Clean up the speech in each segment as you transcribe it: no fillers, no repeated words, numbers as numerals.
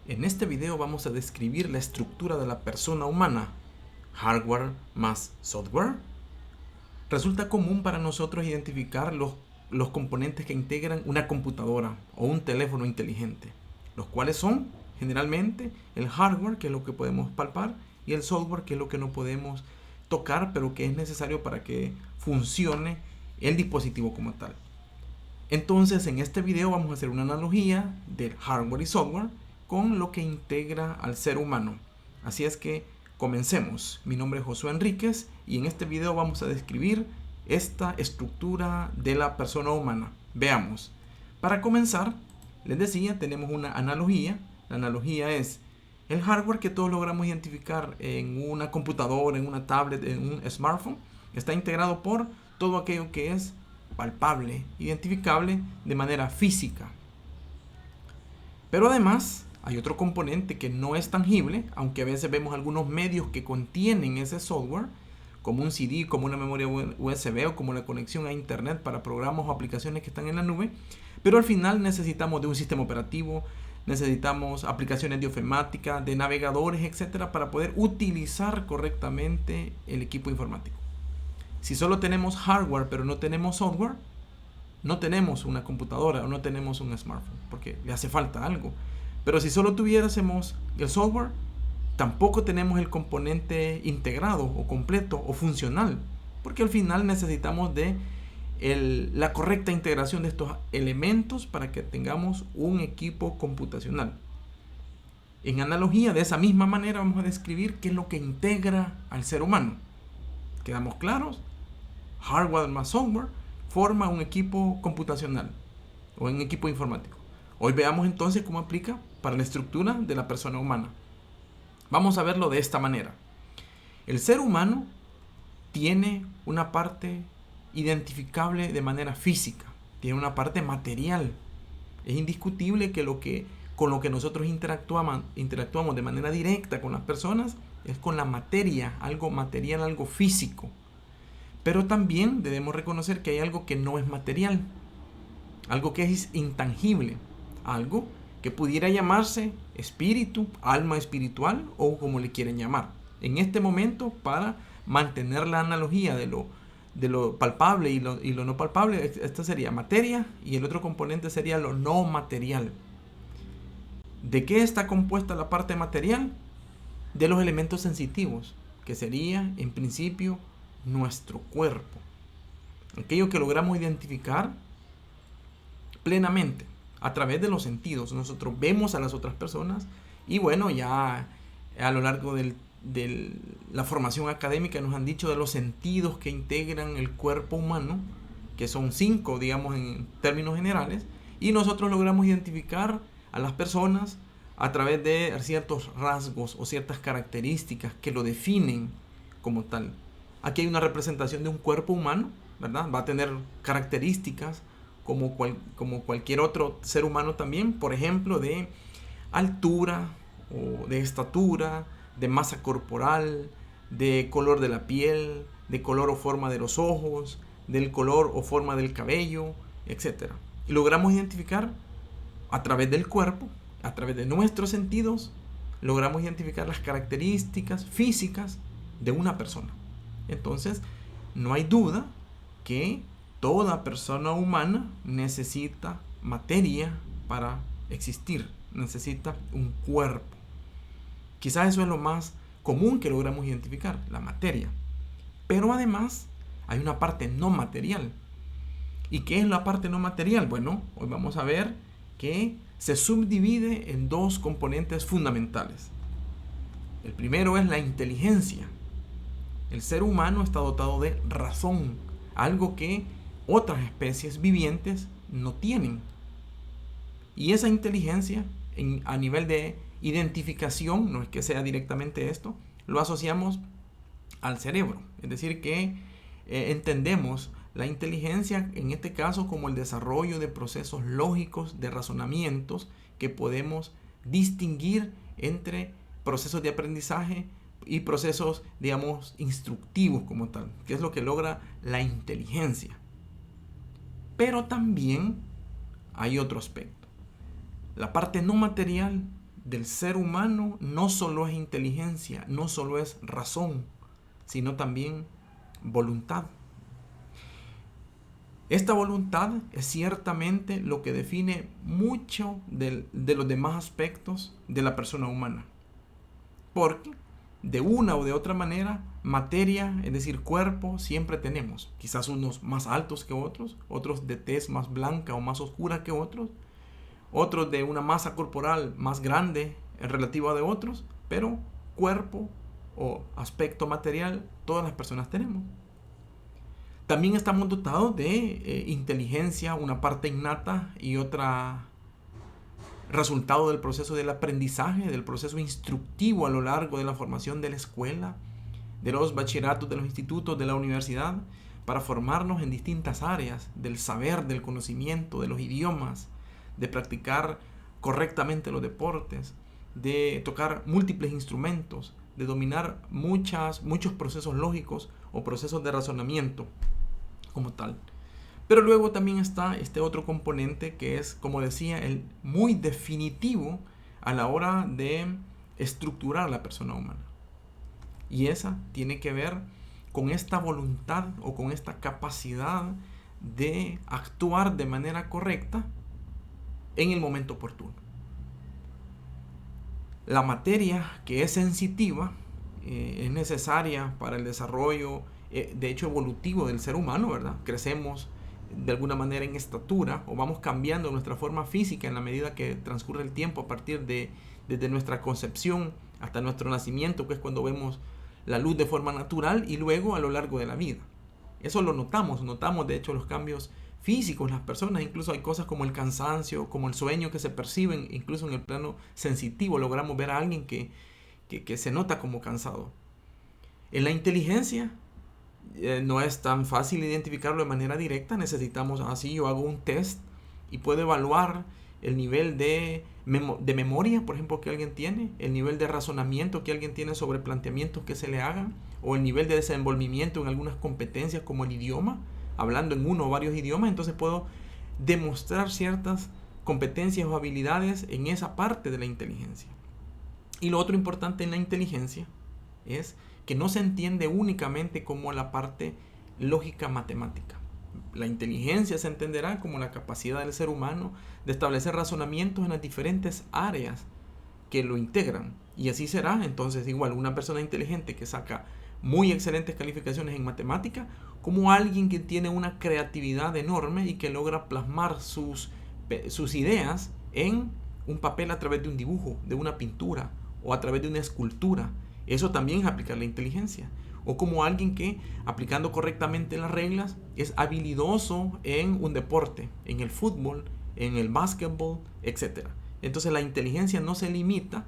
En este video vamos a describir la estructura de la persona humana, hardware más software. Resulta común para nosotros identificar los componentes que integran una computadora o un teléfono inteligente, los cuales son generalmente el hardware, que es lo que podemos palpar, y el software, que es lo que no podemos tocar, pero que es necesario para que funcione el dispositivo como tal. Entonces, en este video vamos a hacer una analogía del hardware y software con lo que integra al ser humano. Así es que comencemos. Mi nombre es Josué Enríquez y en este video vamos a describir esta estructura de la persona humana. Veamos. Para comenzar, les decía, tenemos una analogía. La analogía es el hardware que todos logramos identificar en una computadora, en una tablet, en un smartphone. Está integrado por todo aquello que es palpable, identificable de manera física. Pero además hay otro componente que no es tangible, aunque a veces vemos algunos medios que contienen ese software, como un CD, como una memoria USB o como la conexión a internet para programas o aplicaciones que están en la nube. Pero al final necesitamos de un sistema operativo, necesitamos aplicaciones de ofimática, de navegadores, etcétera, para poder utilizar correctamente el equipo informático. Si solo tenemos hardware pero no tenemos software, no tenemos una computadora o no tenemos un smartphone, porque le hace falta algo. Pero si solo tuviésemos el software, tampoco tenemos el componente integrado o completo o funcional, porque al final necesitamos de la correcta integración de estos elementos para que tengamos un equipo computacional. En analogía, de esa misma manera vamos a describir qué es lo que integra al ser humano. ¿Quedamos claros? Hardware más software forma un equipo computacional o un equipo informático. Hoy veamos entonces cómo aplica para la estructura de la persona humana. Vamos a verlo de esta manera. El ser humano tiene una parte identificable de manera física, tiene una parte material. Es indiscutible que con lo que nosotros interactuamos de manera directa con las personas es con la materia, algo material, algo físico. Pero también debemos reconocer que hay algo que no es material, algo que es intangible, algo que pudiera llamarse espíritu, alma espiritual o como le quieren llamar. En este momento, para mantener la analogía de lo palpable y lo no palpable, esta sería materia y el otro componente sería lo no material. ¿De qué está compuesta la parte material? De los elementos sensitivos, que sería en principio nuestro cuerpo, aquello que logramos identificar plenamente a través de los sentidos. Nosotros vemos a las otras personas y bueno, ya a lo largo de la formación académica nos han dicho de los sentidos que integran el cuerpo humano, que son 5, digamos, en términos generales, y nosotros logramos identificar a las personas a través de ciertos rasgos o ciertas características que lo definen como tal. Aquí hay una representación de un cuerpo humano, ¿verdad? Va a tener características como cualquier otro ser humano también, por ejemplo, de altura o de estatura, de masa corporal, de color de la piel, de color o forma de los ojos, del color o forma del cabello, etc. Y logramos identificar a través del cuerpo, a través de nuestros sentidos, logramos identificar las características físicas de una persona. Entonces, no hay duda que toda persona humana necesita materia para existir, necesita un cuerpo. Quizás eso es lo más común que logramos identificar, la materia. Pero además hay una parte no material. ¿Y qué es la parte no material? Bueno, hoy vamos a ver que se subdivide en dos componentes fundamentales. El primero es la inteligencia. El ser humano está dotado de razón, algo que otras especies vivientes no tienen. Y esa inteligencia, a nivel de identificación, no es que sea directamente esto, lo asociamos al cerebro. Es decir, que entendemos la inteligencia, en este caso, como el desarrollo de procesos lógicos, de razonamientos, que podemos distinguir entre procesos de aprendizaje y procesos, digamos, instructivos como tal, que es lo que logra la inteligencia. Pero también hay otro aspecto. La parte no material del ser humano no solo es inteligencia, no solo es razón, sino también voluntad. Esta voluntad es ciertamente lo que define mucho de los demás aspectos de la persona humana. Porque de una o de otra manera, materia, es decir, cuerpo, siempre tenemos. Quizás unos más altos que otros, otros de tez más blanca o más oscura que otros, otros de una masa corporal más grande en relativa de otros, pero cuerpo o aspecto material, todas las personas tenemos. También estamos dotados de inteligencia, una parte innata y otra resultado del proceso del aprendizaje, del proceso instructivo a lo largo de la formación de la escuela, de los bachilleratos, de los institutos, de la universidad, para formarnos en distintas áreas del saber, del conocimiento, de los idiomas, de practicar correctamente los deportes, de tocar múltiples instrumentos, de dominar muchos procesos lógicos o procesos de razonamiento como tal. Pero luego también está este otro componente que es, como decía, el muy definitivo a la hora de estructurar la persona humana. Y esa tiene que ver con esta voluntad o con esta capacidad de actuar de manera correcta en el momento oportuno. La materia que es sensitiva es necesaria para el desarrollo, de hecho, evolutivo del ser humano, ¿verdad? Crecemos de alguna manera en estatura o vamos cambiando nuestra forma física en la medida que transcurre el tiempo a partir desde nuestra concepción hasta nuestro nacimiento, que es cuando vemos la luz de forma natural, y luego a lo largo de la vida. Eso lo notamos de hecho los cambios físicos en las personas. Incluso hay cosas como el cansancio, como el sueño que se perciben, incluso en el plano sensitivo logramos ver a alguien que se nota como cansado. En la inteligencia no es tan fácil identificarlo de manera directa. Necesitamos, yo hago un test y puedo evaluar el nivel de memoria, por ejemplo, que alguien tiene, el nivel de razonamiento que alguien tiene sobre planteamientos que se le hagan, o el nivel de desenvolvimiento en algunas competencias como el idioma, hablando en uno o varios idiomas. Entonces puedo demostrar ciertas competencias o habilidades en esa parte de la inteligencia. Y lo otro importante en la inteligencia es que no se entiende únicamente como la parte lógica matemática. La inteligencia se entenderá como la capacidad del ser humano de establecer razonamientos en las diferentes áreas que lo integran. Y así será entonces igual una persona inteligente que saca muy excelentes calificaciones en matemática, como alguien que tiene una creatividad enorme y que logra plasmar sus ideas en un papel a través de un dibujo, de una pintura o a través de una escultura. Eso también es aplicar la inteligencia. O como alguien que, aplicando correctamente las reglas, es habilidoso en un deporte, en el fútbol, en el básquetbol, etc. Entonces la inteligencia no se limita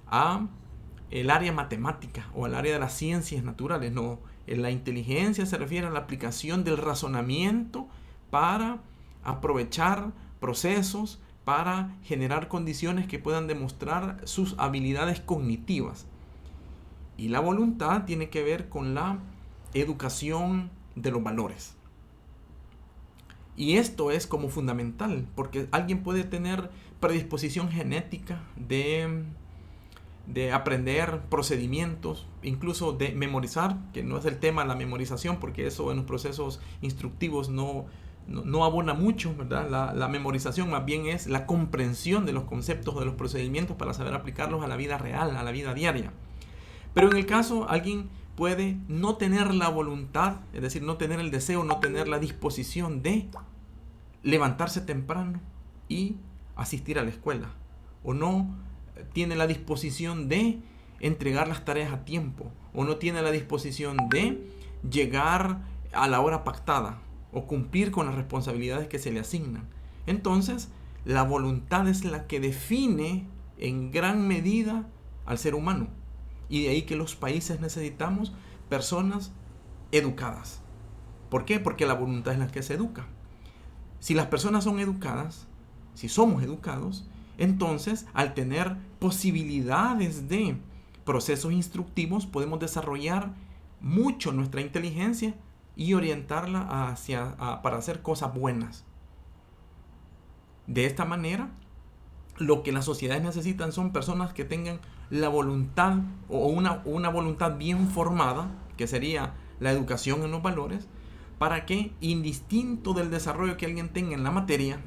a el área matemática o al área de las ciencias naturales. No, la inteligencia se refiere a la aplicación del razonamiento para aprovechar procesos, para generar condiciones que puedan demostrar sus habilidades cognitivas. Y la voluntad tiene que ver con la educación de los valores. Y esto es como fundamental, porque alguien puede tener predisposición genética de aprender procedimientos, incluso de memorizar, que no es el tema de la memorización, porque eso en los procesos instructivos no abona mucho, ¿verdad? La memorización más bien es la comprensión de los conceptos, de los procedimientos para saber aplicarlos a la vida real, a la vida diaria. Pero en el caso, alguien puede no tener la voluntad, es decir, no tener el deseo, no tener la disposición de levantarse temprano y asistir a la escuela. O no tiene la disposición de entregar las tareas a tiempo. O no tiene la disposición de llegar a la hora pactada o cumplir con las responsabilidades que se le asignan. Entonces, la voluntad es la que define en gran medida al ser humano. Y de ahí que los países necesitamos personas educadas. ¿Por qué? Porque la voluntad es la que se educa. Si las personas son educadas, si somos educados, entonces al tener posibilidades de procesos instructivos podemos desarrollar mucho nuestra inteligencia y orientarla para hacer cosas buenas. De esta manera, lo que las sociedades necesitan son personas que tengan la voluntad o una voluntad bien formada, que sería la educación en los valores, para que, indistinto del desarrollo que alguien tenga en la materia,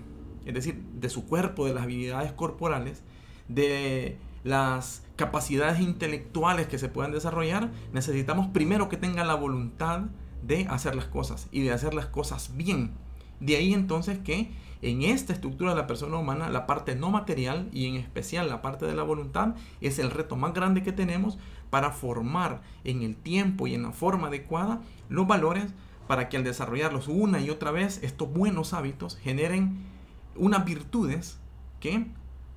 es decir, de su cuerpo, de las habilidades corporales, de las capacidades intelectuales que se puedan desarrollar, necesitamos primero que tenga la voluntad de hacer las cosas y de hacer las cosas bien. De ahí entonces que en esta estructura de la persona humana, la parte no material y en especial la parte de la voluntad es el reto más grande que tenemos para formar en el tiempo y en la forma adecuada los valores, para que al desarrollarlos una y otra vez, estos buenos hábitos generen unas virtudes que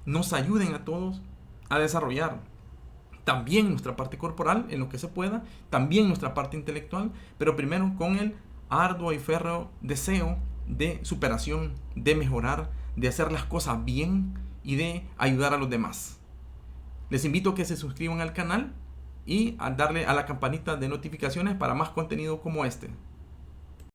nos ayuden a todos a desarrollar también nuestra parte corporal en lo que se pueda, también nuestra parte intelectual, pero primero con el arduo y férreo deseo de superación, de mejorar, de hacer las cosas bien y de ayudar a los demás. Les invito a que se suscriban al canal y a darle a la campanita de notificaciones para más contenido como este.